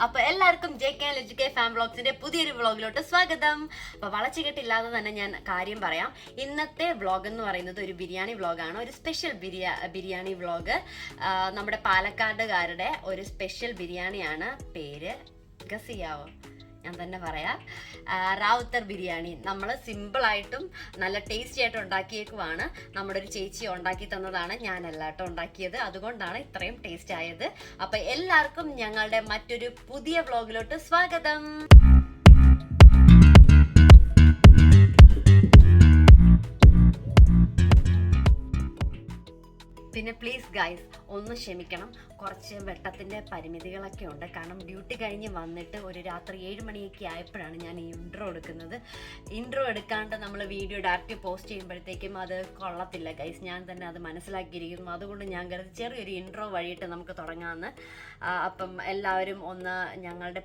അപ്പോൾ എല്ലാവർക്കും JK farm വ്ളോഗ്സിന്റെ പുതിയൊരു വ്ളോഗിലോട്ട് സ്വാഗതം. അപ്പോൾ വളച്ചുകെട്ടില്ലാതെ തന്നെ ഞാൻ കാര്യം പറയാം. ഇന്നത്തെ വ്ളോഗ് എന്ന് പറയുന്നത് ഒരു ബിരിയാണി വ്ളോഗാണ്, ഒരു സ്പെഷ്യൽ ബിരിയാണി വ്ളോഗ്. നമ്മുടെ പാലക്കാടുകാരുടെ ഒരു സ്പെഷ്യൽ ബിരിയാണിയാണ്. പേര് ഗസിയാവോ ഞാൻ തന്നെ പറയാം, റാവുത്തർ ബിരിയാണി. നമ്മൾ സിമ്പിളായിട്ടും നല്ല ടേസ്റ്റി ആയിട്ട് ഉണ്ടാക്കിയേക്കുവാണ്. നമ്മുടെ ഒരു ചേച്ചി ഉണ്ടാക്കി തന്നതാണ്, ഞാനല്ല കേട്ടോ ഉണ്ടാക്കിയത്, അതുകൊണ്ടാണ് ഇത്രയും ടേസ്റ്റ് ആയത്. അപ്പം എല്ലാവർക്കും ഞങ്ങളുടെ മറ്റൊരു പുതിയ വ്ളോഗിലോട്ട് സ്വാഗതം. പിന്നെ പ്ലീസ് ഗൈസ് ഒന്ന് ക്ഷമിക്കണം, കുറച്ച് വെട്ടത്തിൻ്റെ പരിമിതികളൊക്കെ ഉണ്ട്. കാരണം ഡ്യൂട്ടി കഴിഞ്ഞ് വന്നിട്ട് ഒരു രാത്രി 7 മണിയൊക്കെ ആയപ്പോഴാണ് ഞാൻ ഈ ഇൻട്രോ എടുക്കുന്നത്. ഇൻട്രോ എടുക്കാണ്ട് നമ്മൾ വീഡിയോ ഡയറക്റ്റ് പോസ്റ്റ് ചെയ്യുമ്പോഴത്തേക്കും അത് കൊള്ളത്തില്ല ഗൈസ്. ഞാൻ തന്നെ അത് മനസ്സിലാക്കിയിരിക്കുന്നു. അതുകൊണ്ട് ഞാൻ കരുതി ചെറിയൊരു ഇൻട്രോ വഴിയിട്ട് നമുക്ക് തുടങ്ങാമെന്ന്. അപ്പം എല്ലാവരും ഒന്ന് ഞങ്ങളുടെ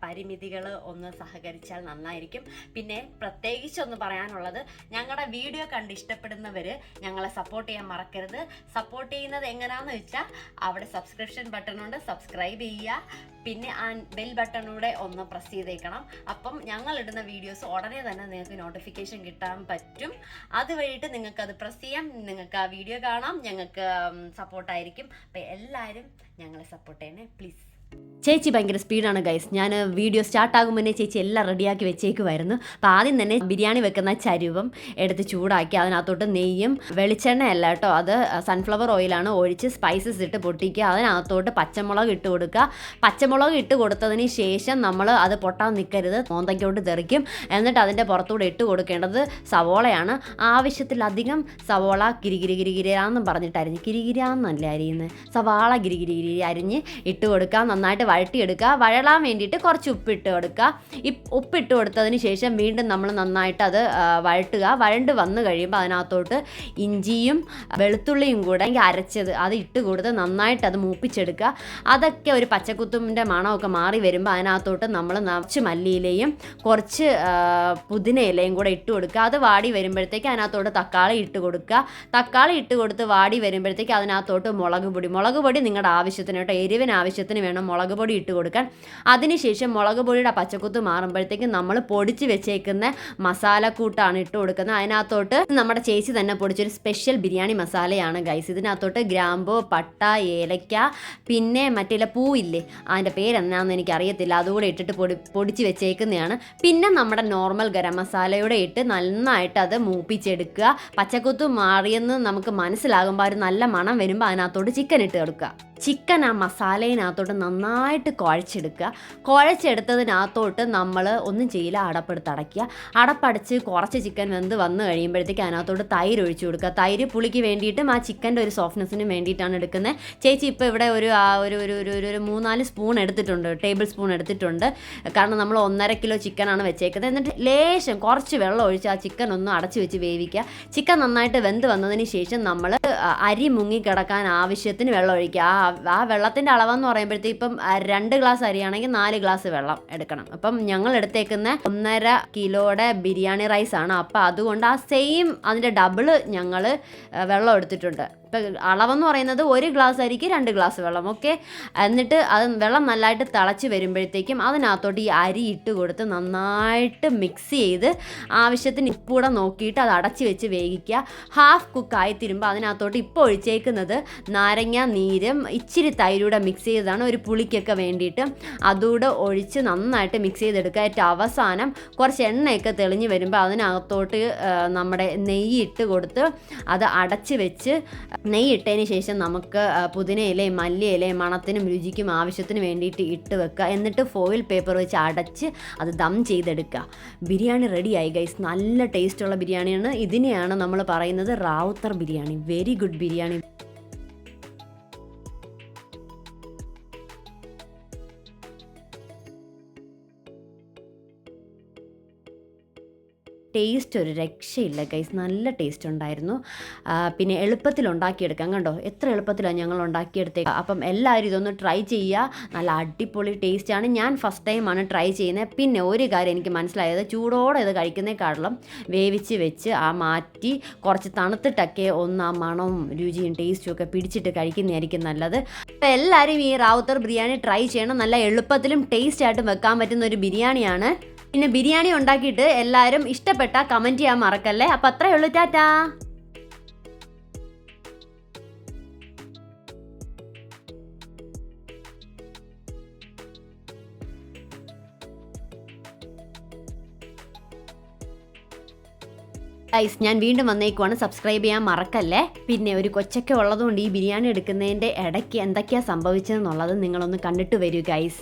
പരിമിതികൾ ഒന്ന് സഹകരിച്ചാൽ നന്നായിരിക്കും. പിന്നെ പ്രത്യേകിച്ചൊന്ന് പറയാനുള്ളത്, ഞങ്ങളുടെ വീഡിയോ കണ്ട് ഇഷ്ടപ്പെടുന്നവർ ഞങ്ങളെ സപ്പോർട്ട് ചെയ്യാൻ മറക്കരുത്. സപ്പോർട്ട് ചെയ്യുന്നത് എങ്ങനെയാണെന്ന് വെച്ചാൽ അവിടെ സബ്സ്ക്രിപ്ഷൻ ബട്ടണുണ്ട്, സബ്സ്ക്രൈബ് ചെയ്യുക. പിന്നെ ആ ബെൽ ബട്ടണൂടെ ഒന്ന് പ്രസ് ചെയ്തേക്കണം. അപ്പം ഞങ്ങൾ ഇടുന്ന വീഡിയോസ് ഉടനെ തന്നെ നിങ്ങൾക്ക് നോട്ടിഫിക്കേഷൻ കിട്ടാൻ പറ്റും. അതുവഴിയിട്ട് നിങ്ങൾക്കത് പ്രസ് ചെയ്യാം, നിങ്ങൾക്ക് ആ വീഡിയോ കാണാം, ഞങ്ങൾക്ക് സപ്പോർട്ടായിരിക്കും. അപ്പം എല്ലാവരും ഞങ്ങളെ സപ്പോർട്ട് ചെയ്യണേ പ്ലീസ്. ചേച്ചി ഭയങ്കര സ്പീഡാണ് ഗൈസ്. ഞാൻ വീഡിയോ സ്റ്റാർട്ടാകും മുന്നേ ചേച്ചി എല്ലാം റെഡിയാക്കി വെച്ചേക്കുമായിരുന്നു. അപ്പോൾ ആദ്യം തന്നെ ബിരിയാണി വെക്കുന്ന ചരുവം എടുത്ത് ചൂടാക്കി അതിനകത്തോട്ട് നെയ്യും വെളിച്ചെണ്ണയല്ല കേട്ടോ, അത് സൺഫ്ലവർ ഓയിലാണ്, ഒഴിച്ച് സ്പൈസസ് ഇട്ട് പൊട്ടിക്കുക. അതിനകത്തോട്ട് പച്ചമുളക് ഇട്ട് കൊടുക്കുക. പച്ചമുളക് ഇട്ട് കൊടുത്തതിന് ശേഷം നമ്മൾ അത് പൊട്ടാൻ നിൽക്കരുത്, മോന്തയ്ക്കോട്ട് തെറിക്കും. എന്നിട്ട് അതിൻ്റെ പുറത്തൂടെ ഇട്ട് കൊടുക്കേണ്ടത് സവോളയാണ്. ആവശ്യത്തിലധികം സവോള കിരികിരാന്ന് പറഞ്ഞിട്ട് അരിഞ്ഞ്, കിരികിരാന്നല്ല അരിയുന്നത്, സവാള കിരികിരി അരിഞ്ഞ് ഇട്ട് കൊടുക്കുക. നന്നായിട്ട് വഴട്ടിയെടുക്കുക. വഴലാൻ വേണ്ടിയിട്ട് കുറച്ച് ഉപ്പിട്ട് കൊടുക്കുക. ഉപ്പിട്ട് കൊടുത്തതിന് ശേഷം വീണ്ടും നമ്മൾ നന്നായിട്ട് അത് വഴട്ടുക. വഴണ്ട് വന്നു കഴിയുമ്പോൾ അതിനകത്തോട്ട് ഇഞ്ചിയും വെളുത്തുള്ളിയും കൂടെ അരച്ചത് അത് ഇട്ട് കൊടുത്ത് നന്നായിട്ട് അത് മൂപ്പിച്ചെടുക്കുക. അതൊക്കെ ഒരു പച്ചക്കുത്തുമ്പിൻ്റെ മണമൊക്കെ മാറി വരുമ്പോൾ അതിനകത്തോട്ട് നമ്മൾ നിറച്ച് മല്ലിയിലയും കുറച്ച് പുതിന ഇലയും കൂടെ ഇട്ട് കൊടുക്കുക. അത് വാടി വരുമ്പോഴത്തേക്ക് അതിനകത്തോട്ട് തക്കാളി ഇട്ട് കൊടുക്കുക. തക്കാളി ഇട്ട് കൊടുത്ത് വാടി വരുമ്പോഴത്തേക്ക് അതിനകത്തോട്ട് മുളക് പൊടി നിങ്ങളുടെ ആവശ്യത്തിന് കേട്ടോ, എരിവിന് ആവശ്യത്തിന് വേണം മുളക് പൊടി ഇട്ട് കൊടുക്കാൻ. അതിനുശേഷം മുളക് പൊടിയുടെ പച്ചക്കുത്ത് മാറുമ്പോഴത്തേക്കും നമ്മൾ പൊടിച്ച് വെച്ചേക്കുന്ന മസാലക്കൂട്ടാണ് ഇട്ട് കൊടുക്കുന്നത്. അതിനകത്തോട്ട് നമ്മുടെ ചേച്ചി തന്നെ പൊടിച്ചൊരു സ്പെഷ്യൽ ബിരിയാണി മസാലയാണ് ഗൈസ്. ഇതിനകത്തോട്ട് ഗ്രാമ്പോ, പട്ട, ഏലക്ക, പിന്നെ മറ്റേ പൂവില്ലേ, അതിൻ്റെ പേരെന്നാന്ന് എനിക്കറിയത്തില്ല, അതുകൂടെ ഇട്ടിട്ട് പൊടിച്ച് വെച്ചേക്കുന്നതാണ്. പിന്നെ നമ്മുടെ നോർമൽ ഗരം മസാലയുടെ ഇട്ട് നന്നായിട്ട് അത് മൂപ്പിച്ചെടുക്കുക. പച്ചക്കുത്ത് മാറിയെന്ന് നമുക്ക് മനസ്സിലാകുമ്പോൾ ഒരു നല്ല മണം വരുമ്പോൾ അതിനകത്തോട്ട് ചിക്കൻ ഇട്ട് കൊടുക്കുക. ചിക്കൻ ആ മസാലയിനകത്തോട്ട് നന്നായിട്ട് കുഴച്ചെടുത്തതിനകത്തോട്ട് നമ്മൾ ഒന്നും ചെയ്യില്ല, അടപ്പെടുത്തടയ്ക്കുക. അടപ്പടച്ച് കുറച്ച് ചിക്കൻ വെന്ത് വന്ന് കഴിയുമ്പോഴത്തേക്ക് അതിനകത്തോട്ട് തൈര് ഒഴിച്ചു കൊടുക്കുക. തൈര് പുളിക്ക് വേണ്ടിയിട്ടും ആ ചിക്കൻ്റെ ഒരു സോഫ്റ്റ്നെസ്സിന് വേണ്ടിയിട്ടാണ് എടുക്കുന്നത്. ചേച്ചി ഇപ്പോൾ ഇവിടെ ഒരു 3-4 സ്പൂൺ എടുത്തിട്ടുണ്ട്, ടേബിൾ സ്പൂൺ എടുത്തിട്ടുണ്ട്. കാരണം നമ്മൾ 1.5 കിലോ ചിക്കനാണ് വെച്ചേക്കുന്നത്. എന്നിട്ട് ലേശം കുറച്ച് വെള്ളം ഒഴിച്ച് ആ ചിക്കൻ ഒന്ന് അടച്ച് വെച്ച് വേവിക്കുക. ചിക്കൻ നന്നായിട്ട് വെന്ത് വന്നതിന് ശേഷം നമ്മൾ അരി മുങ്ങിക്കിടക്കാൻ ആവശ്യത്തിന് വെള്ളം ഒഴിക്കുക. ആ വെള്ളത്തിൻ്റെ അളവെന്ന് പറയുമ്പോഴത്തേക്ക് ഇപ്പം 2 ഗ്ലാസ് അരിയാണെങ്കിൽ 4 ഗ്ലാസ് വെള്ളം എടുക്കണം. അപ്പം ഞങ്ങൾ എടുത്തേക്കുന്ന 1.5 കിലോയുടെ ബിരിയാണി റൈസാണ്. അപ്പം അതുകൊണ്ട് ആ സെയിം അതിൻ്റെ ഡബിള് ഞങ്ങൾ വെള്ളം എടുത്തിട്ടുണ്ട്. ഇപ്പം അളവെന്ന് പറയുന്നത് 1 ഗ്ലാസ് അരിക്ക് 2 ഗ്ലാസ് വെള്ളം. ഓക്കെ, എന്നിട്ട് അത് വെള്ളം നല്ലതായിട്ട് തിളച്ച് വരുമ്പോഴത്തേക്കും അതിനകത്തോട്ട് ഈ അരി ഇട്ട് കൊടുത്ത് നന്നായിട്ട് മിക്സ് ചെയ്ത് ആവശ്യത്തിന് ഉപ്പൂടെ നോക്കിയിട്ട് അത് അടച്ച് വെച്ച് വേവിക്കുക. ഹാഫ് കുക്കായി തരുമ്പോൾ അതിനകത്തോട്ട് ഇപ്പോൾ ഒഴിച്ചേക്കുന്നത് നാരങ്ങ നീരും ഇച്ചിരി തൈരൂടെ മിക്സ് ചെയ്തതാണ്, ഒരു പുളിക്കൊക്കെ വേണ്ടിയിട്ട്. അതുകൂടെ ഒഴിച്ച് നന്നായിട്ട് മിക്സ് ചെയ്തെടുക്കുക. ഏറ്റവും അവസാനം കുറച്ച് എണ്ണയൊക്കെ തെളിഞ്ഞ് വരുമ്പോൾ അതിനകത്തോട്ട് നമ്മുടെ നെയ്യ് ഇട്ട് കൊടുത്ത് അത് അടച്ച് വെച്ച്, നെയ്യ് ഇട്ടതിന് ശേഷം നമുക്ക് പുതിനയിലയും മല്ലിയിലയും മണത്തിനും രുചിക്കും ആവശ്യത്തിന് വേണ്ടിയിട്ട് ഇട്ട് വെക്കുക. എന്നിട്ട് ഫോയിൽ പേപ്പർ വെച്ച് അടച്ച് അത് ദം ചെയ്തെടുക്കുക. ബിരിയാണി റെഡിയായി ഗൈസ്. നല്ല ടേസ്റ്റുള്ള ബിരിയാണിയാണ്. ഇതിനെയാണ് നമ്മൾ പറയുന്നത് Rawther biryani. Very good biryani. Taste ഒരു രക്ഷയില്ല ഗൈസ്, നല്ല ടേസ്റ്റ് ഉണ്ടായിരുന്നു. പിന്നെ എളുപ്പത്തിൽ ഉണ്ടാക്കിയെടുക്കാം, കണ്ടോ എത്ര എളുപ്പത്തിലാണ് ഞങ്ങൾ ഉണ്ടാക്കിയെടുത്തേക്കുക. അപ്പം എല്ലാവരും ഇതൊന്ന് ട്രൈ ചെയ്യുക, നല്ല അടിപൊളി ടേസ്റ്റാണ്. ഞാൻ ഫസ്റ്റ് ടൈമാണ് ട്രൈ ചെയ്യുന്നത്. പിന്നെ ഒരു കാര്യം എനിക്ക് മനസ്സിലായത്, ചൂടോടെ ഇത് കഴിക്കുന്നതിനേക്കാളും വേവിച്ച് വെച്ച് മാറ്റി കുറച്ച് തണുത്തിട്ടൊക്കെ ഒന്ന് ആ മണവും രുചിയും ടേസ്റ്റും ഒക്കെ പിടിച്ചിട്ട് കഴിക്കുന്നതായിരിക്കും നല്ലത്. അപ്പോൾ എല്ലാവരും ഈ റാവുത്തർ ബിരിയാണി ട്രൈ ചെയ്യണം. നല്ല എളുപ്പത്തിലും ടേസ്റ്റ് ആയിട്ടും വെക്കാൻ പറ്റുന്ന ഒരു ബിരിയാണിയാണ്. പിന്നെ ബിരിയാണി ഉണ്ടാക്കിയിട്ട് എല്ലാവരും ഇഷ്ടപ്പെട്ട കമൻറ്റ് ചെയ്യാൻ മറക്കല്ലേ. അപ്പം അത്രയേ ഉള്ളൂ, ടാറ്റാ. ഗൈസ്, ഞാൻ വീണ്ടും വന്നേക്കുവാണ്, സബ്സ്ക്രൈബ് ചെയ്യാൻ മറക്കല്ലേ. പിന്നെ ഒരു കൊച്ചൊക്കെ ഉള്ളതുകൊണ്ട് ഈ ബിരിയാണി എടുക്കുന്നതിൻ്റെ ഇടയ്ക്ക് എന്തൊക്കെയാണ് സംഭവിച്ചതെന്നുള്ളത് നിങ്ങളൊന്ന് കണ്ടിട്ട് വരൂ ഗൈസ്.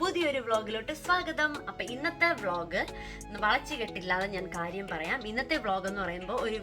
പുതിയൊരു വ്ളോഗിലോട്ട് സ്വാഗതം. അപ്പം ഇന്നത്തെ വ്ളോഗ് വളച്ചു കെട്ടില്ലാതെ ഞാൻ കാര്യം പറയാം. ഇന്നത്തെ വ്ളോഗ് എന്ന് പറയുമ്പോൾ ഒരു